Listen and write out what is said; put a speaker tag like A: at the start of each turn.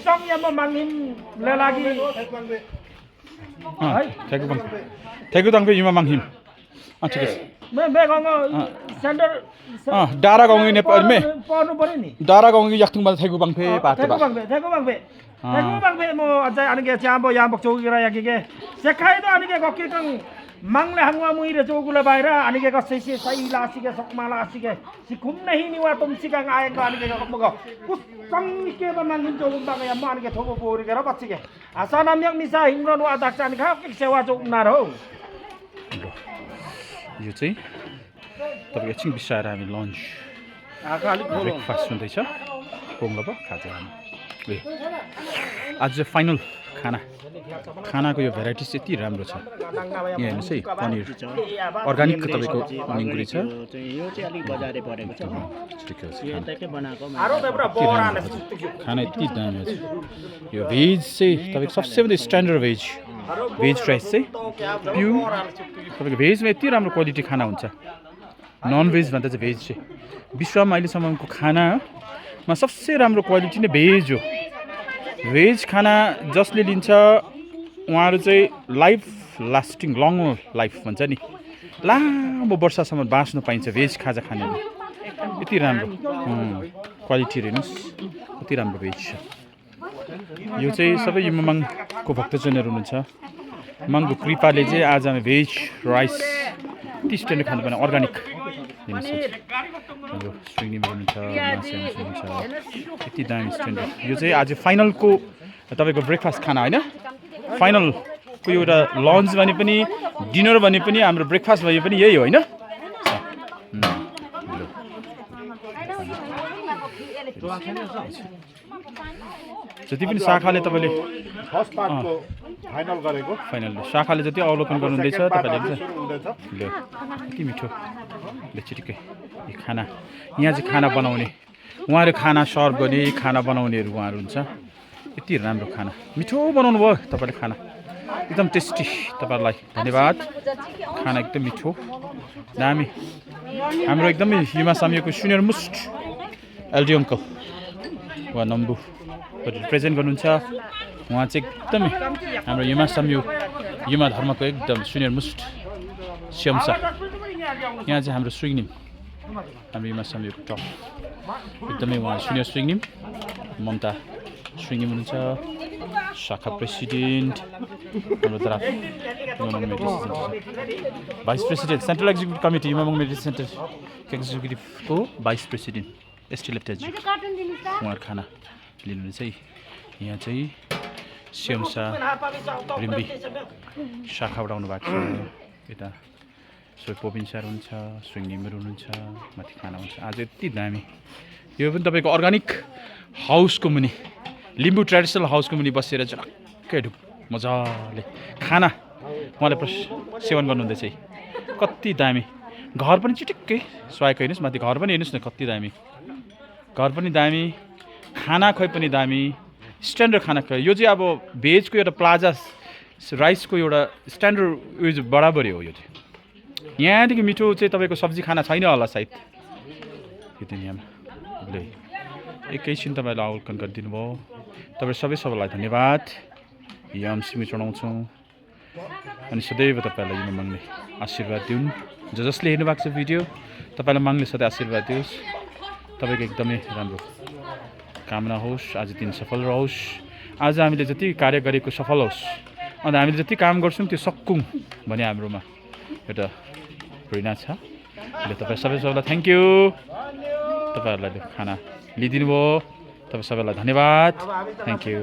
A: Usang yang memangin lelaki.
B: 태국당배 유마망힘. ठिकै छ
A: Sender.
B: डारा गाउँगी नेपालमे
A: पर्नु पर्यो नि
B: डारा गाउँगी याक्थुङमा 태국방패 पार्टी बा
A: 태국방패 뭐 अझै अनिके च्याम्बो याम्बक चौकीरा याकिके सेखाइदो अनिके गकिकङ 망ले 항와 무이레 조구라 바이라 아니게 거 세시 사이라시게 속마라시게 시쿰 नहीं निवा तुम सिकाङ आएको अनिके मग कुसङ के बमान जोगुम बागे म अनिके थोबो बोरी गेर बच्चिके आसा नामयक मिसा हिङ्गनु अध्यक्ष अनि खा सेवा जोगुनार हो
B: यो चाहिँ तपाईको एकछिन बिसाएर हामी लन्च ब्रेकफास्ट हुँदैछ पोङ्गब खाजा आज फाइनल खानाको यो भेराइटिज यति राम्रो छ यहाँ हेर्नुहोस् है पनिर अर्ग्यानिक तपाईँको निङ्गुरी छ
C: यो चाहिँ अलिक बजारे परेको छ
B: खाना यति दामी छ यो भेज चाहिँ तपाईँको सबसेभन्दा स्ट्यान्डर्ड भेज राइस चाहिँ प्युर तपाईँको भेजमा यति राम्रो क्वालिटी खाना हुन्छ नन भेज भन्दा चाहिँ भेज चाहिँ विश्वमा अहिलेसम्मको खानामा सबसे राम्रो क्वालिटी नै भेज हो भेज खाना जसले लिन्छ उहाँहरू चाहिँ लाइफ लास्टिङ लङ लाइफ भन्छ नि लामो वर्षसम्म बाँच्नु पाइन्छ भेज खाजा खानेले यति राम्रो क्वालिटी हेर्नुहोस् यति राम्रो भेज छ यो चाहिँ सबै ममङको भक्तजनहरू हुनुहुन्छ मङको कृपाले चाहिँ आज हामी भेज राइस यति स्ट्यान्डर्ड खानुपर्ने अर्ग्यानिक हाम्रो स्विङिङ हुनुहुन्छ यति दामी स्ट्यान्डर्ड यो चाहिँ आज फाइनलको तपाईँको ब्रेकफास्ट खाना होइन फाइनलको एउटा लन्च भने पनि डिनर भने पनि हाम्रो ब्रेकफास्ट भने पनि यही हो होइन जति पनि शाखाले तपाईँले फाइनल शाखाले जति अवलोकन गर्नुहुँदैछ तपाईँले यति मिठो छिटिकै खाना यहाँ चाहिँ खाना बनाउने उहाँहरू खाना सर्भ गर्ने खाना बनाउनेहरू उहाँहरू हुन्छ यति राम्रो खाना मिठो बनाउनु भयो तपाईँले खाना एकदम टेस्टी तपाईँहरूलाई धन्यवाद खाना एकदम मिठो दामी हाम्रो एकदमै युमा सामिएको सिनियर मोस्ट एलडी अङ्कल उहाँ नम्बु रिप्रेजेन्ट गर्नुहुन्छ उहाँ चाहिँ एकदमै हाम्रो युमा सामियो युमा धर्मको एकदम सिनियर मोस्ट स्यमसा यहाँ चाहिँ हाम्रो स्विङनिम हाम्रो युमा सामियोको टप एकदमै उहाँ सिनियर स्विङनिम ममता स्विङनिम हुनुहुन्छ शाखा प्रेसिडेन्ट हाम्रो द्राफ vice president central executive committee Yumamang meditation centre एक्जिक्युटिभको भाइस प्रेसिडेन्ट एसटी लेप्टाजी उहाँहरू खाना लिनुहुन्छ है यहाँ चाहिँ स्यमसा रिम्बी शाखाबाट आउनु भएको छ यता सबै पोपिन सर हुन्छ स्विङनिमहरू हुनुहुन्छ माथि खाना हुन्छ आज यति दामी यो पनि तपाईँको अर्ग्यानिक हाउसको मुनि लिम्बू ट्रेडिसनल हाउसको मुनि बसेर झक्कै ढुक मजाले खाना उहाँले सेवन गर्नुहुँदैछ है कति दामी घर पनि चिटिक्कै स्वाएको हेर्नुहोस् माथि घर पनि हेर्नुहोस् न कति दामी घर पनि दामी खाना खुवाइ पनि दामी स्ट्यान्डर्ड खाना खुवाइ यो चाहिँ अब भेजको एउटा प्लाजा राइसको एउटा स्ट्यान्डर्ड उयो बराबरी हो यो चाहिँ यहाँदेखि मिठो चाहिँ तपाईँको सब्जी खाना छैन होला सायद यो त यहाँमा एकैछिन तपाईँलाई अवलोकन गरिदिनु भयो तपाईँ सबैलाई धन्यवाद यम सिमी चढाउँछौँ अनि सदैव तपाईँलाई यो मङले आशीर्वाद दिउन् जसले हेर्नु भएको छ भिडियो तपाईँलाई मङले सधैँ आशीर्वाद दियोस् तपाईँको एकदमै राम्रो कामना होस् आज दिन सफल रहोस् आज हामीले जति कार्य गरेको सफल होस् अन्त हामीले जति काम गर्छौँ त्यो सकौँ भने हाम्रोमा एउटा प्रेरणा छ अहिले तपाईँ सबैलाई थ्याङ्क यू तपाईँहरूलाई खाना लिइदिनु भयो तपाईँ सबैलाई धन्यवाद थ्याङ्क यू